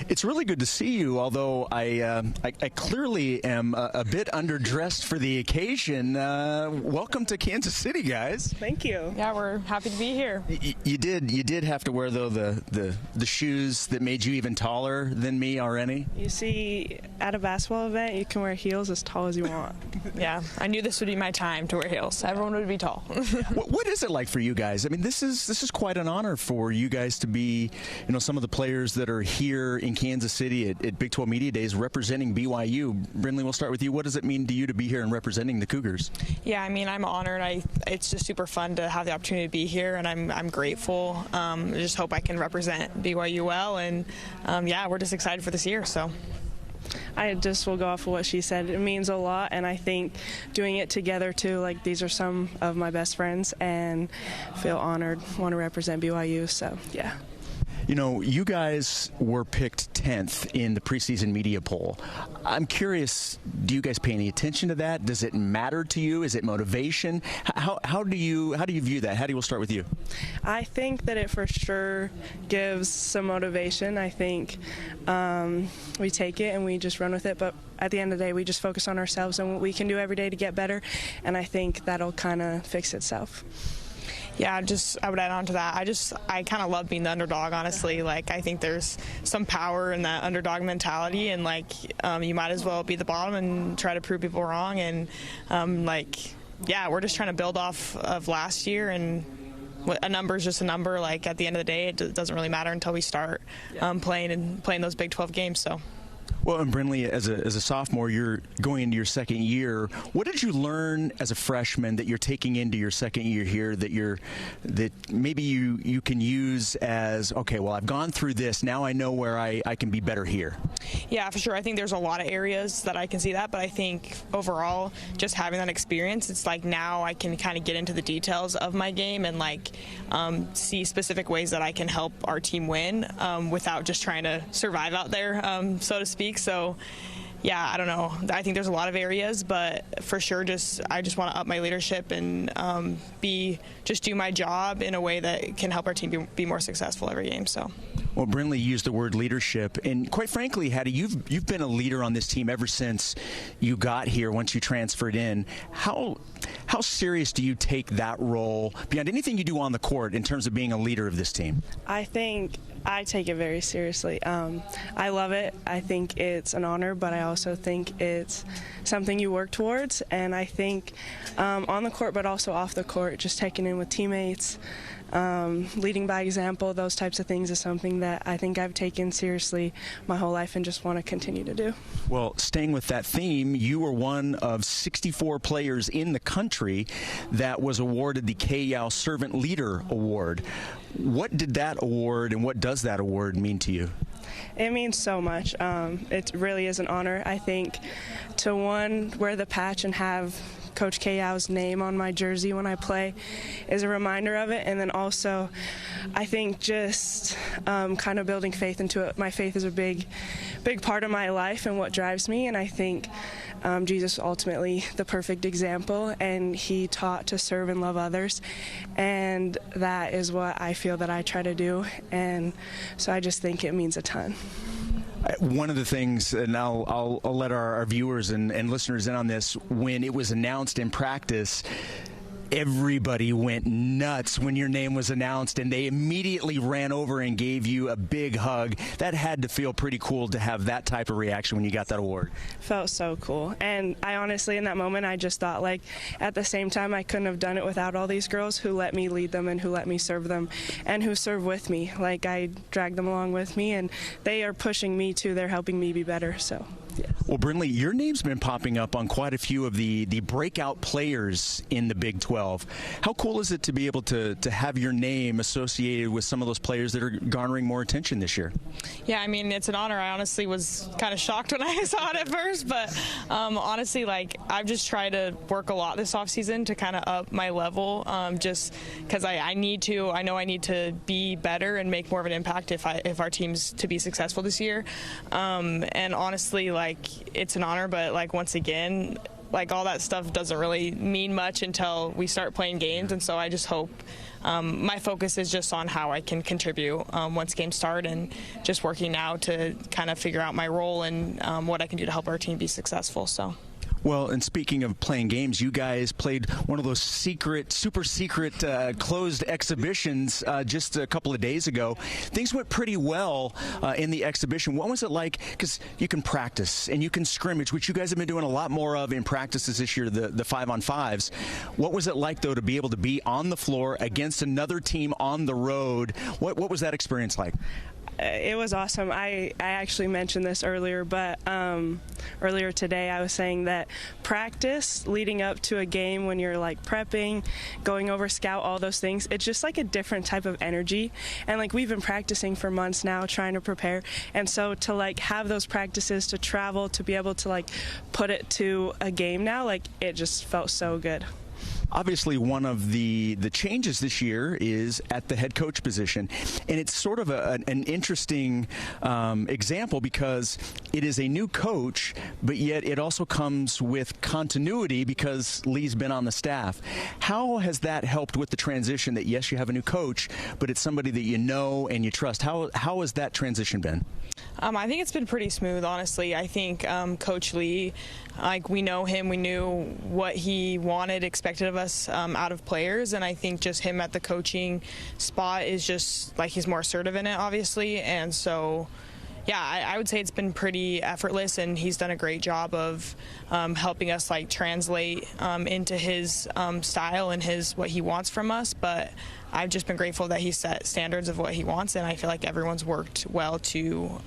It's really good to see you, although I clearly am a bit underdressed for the occasion. Welcome to Kansas City, guys. Thank you. Yeah, we're happy to be here. You did have to wear, though, the shoes that made you even taller than me already. You see, at a basketball event, you can wear heels as tall as you want. Yeah, I knew this would be my time to wear heels. Everyone would be tall. What is it like for you guys? I mean, this is quite an honor for you guys to be, some of the players that are here in Kansas City at Big 12 Media Days representing BYU. Brinley, we'll start with you. What does it mean to you to be here and representing the Cougars? Yeah, I mean, I'm honored. It's just super fun to have the opportunity to be here, and I'm grateful. I just hope I can represent BYU well, and yeah, we're just excited for this year. So. I just will go off of what she said. It means a lot, and I think doing it together too, like these are some of my best friends, and feel honored, want to represent BYU, so yeah. You guys were picked 10th in the preseason media poll. I'm curious, do you guys pay any attention to that? Does it matter to you? Is it motivation? How do you view that? Hattie, we'll start with you. I think that it for sure gives some motivation. I think we take it and we just run with it, but at the end of the day, we just focus on ourselves and what we can do every day to get better, and I think that'll kind of fix itself. Yeah, I would add on to that. I kind of love being the underdog, honestly. Like, I think there's some power in that underdog mentality, and you might as well be the bottom and try to prove people wrong. And yeah, we're just trying to build off of last year, and a number is just a number. Like, at the end of the day, it doesn't really matter until we start playing those Big 12 games. So. Well, and Brinley, as a sophomore, you're going into your second year. What did you learn as a freshman that you're taking into your second year here that maybe you can use as, okay, well, I've gone through this. Now I know where I can be better here? Yeah, for sure. I think there's a lot of areas that I can see that, but I think overall, just having that experience, it's like now I can kind of get into the details of my game and see specific ways that I can help our team win without just trying to survive out there, so to speak. So, yeah, I don't know. I think there's a lot of areas, but for sure, I just want to up my leadership and do my job in a way that can help our team be more successful every game. So. Well, Brinley used the word leadership, and quite frankly, Hattie, you've been a leader on this team ever since you got here. Once you transferred in, how serious do you take that role beyond anything you do on the court in terms of being a leader of this team? I think I take it very seriously. I love it. I think it's an honor, but I also think it's something you work towards. And I think on the court, but also off the court, just checking in with teammates, leading by example, those types of things is something that I think I've taken seriously my whole life and just want to continue to do. Well, staying with that theme, you were one of 64 players in the country that was awarded the Kay Yow Servant Leader Award. What did that award and what does that award mean to you? It means so much. It really is an honor. I think to wear the patch and have Coach Kay Yow's name on my jersey when I play is a reminder of it. And then also, I think just kind of building faith into it. My faith is a big part of my life and what drives me. And I think Jesus ultimately the perfect example, and he taught to serve and love others. And that is what I feel that I try to do. And so I just think it means a ton. One of the things, and I'll let our viewers and listeners in on this, when it was announced in practice, everybody went nuts when your name was announced, and they immediately ran over and gave you a big hug. That had to feel pretty cool to have that type of reaction when you got that award. Felt so cool. And I honestly, in that moment, I just thought, at the same time, I couldn't have done it without all these girls who let me lead them and who let me serve them and who serve with me. I drag them along with me, and they are pushing me too. They're helping me be better. So. Yes. Well, Brinley, your name's been popping up on quite a few of the breakout players in the Big 12. How cool is it to be able to have your name associated with some of those players that are garnering more attention this year? Yeah, I mean, it's an honor. I honestly was kind of shocked when I saw it at first, but honestly, I've just tried to work a lot this offseason to kind of up my level, just because I need to. I know I need to be better and make more of an impact if our team's to be successful this year. And honestly, it's an honor, but once again, like all that stuff doesn't really mean much until we start playing games. And so I just hope my focus is just on how I can contribute once games start, and just working now to kind of figure out my role and what I can do to help our team be successful. So. Well, and speaking of playing games, you guys played one of those super secret closed exhibitions just a couple of days ago. Things went pretty well in the exhibition. What was it like? Because you can practice and you can scrimmage, which you guys have been doing a lot more of in practices this year, the 5-on-5s. What was it like, though, to be able to be on the floor against another team on the road? What was that experience like? It was awesome. I actually mentioned this earlier, but earlier today I was saying that practice leading up to a game, when you're like prepping, going over scout, all those things, it's just like a different type of energy. And like we've been practicing for months now, trying to prepare. And so to like have those practices, to travel, to be able to like put it to a game now, like it just felt so good. Obviously, one of the changes this year is at the head coach position, and it's sort of an interesting example because it is a new coach, but yet it also comes with continuity because Lee's been on the staff. How has that helped with the transition that, yes, you have a new coach, but it's somebody that you know and you trust? How has that transition been? I think it's been pretty smooth, honestly. I think Coach Lee, like we know him, we knew what he wanted, expected of us out of players, and I think just him at the coaching spot is just like he's more assertive in it, obviously, and so yeah, I would say it's been pretty effortless, and he's done a great job of helping us like translate into his style and what he wants from us. But I've just been grateful that he set standards of what he wants, and I feel like everyone's worked well to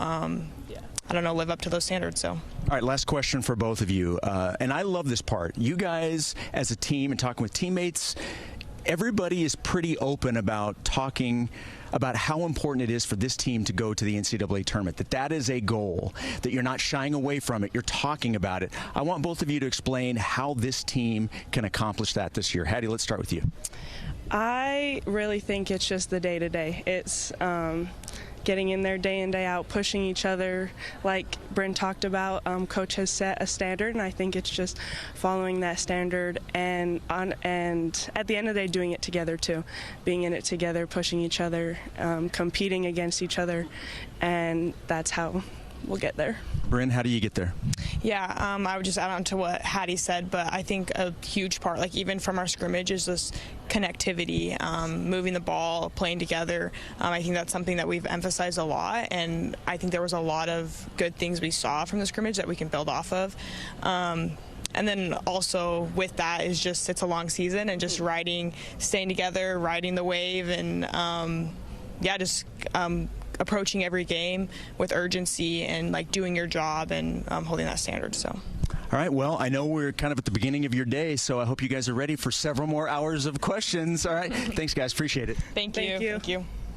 live up to those standards. So. All right, last question for both of you, and I love this part. You guys as a team and talking with teammates, everybody is pretty open about talking about how important it is for this team to go to the NCAA tournament, that is a goal, that you're not shying away from it, you're talking about it. I want both of you to explain how this team can accomplish that this year. Hattie, let's start with you. I really think it's just the day-to-day. It's getting in there day in, day out, pushing each other. Like Bryn talked about, Coach has set a standard, and I think it's just following that standard and at the end of the day doing it together too. Being in it together, pushing each other, competing against each other, and that's how we'll get there. Bryn, how do you get there? Yeah, I would just add on to what Hattie said, but I think a huge part, like even from our scrimmage, is this connectivity, moving the ball, playing together. I think that's something that we've emphasized a lot, and I think there was a lot of good things we saw from the scrimmage that we can build off of. And then also with that is just it's a long season, and just staying together, riding the wave, and approaching every game with urgency and like doing your job and holding that standard. So. All right, well, I know we're kind of at the beginning of your day, so I hope you guys are ready for several more hours of questions. All right, thanks, guys. Appreciate it. Thank you. Thank you.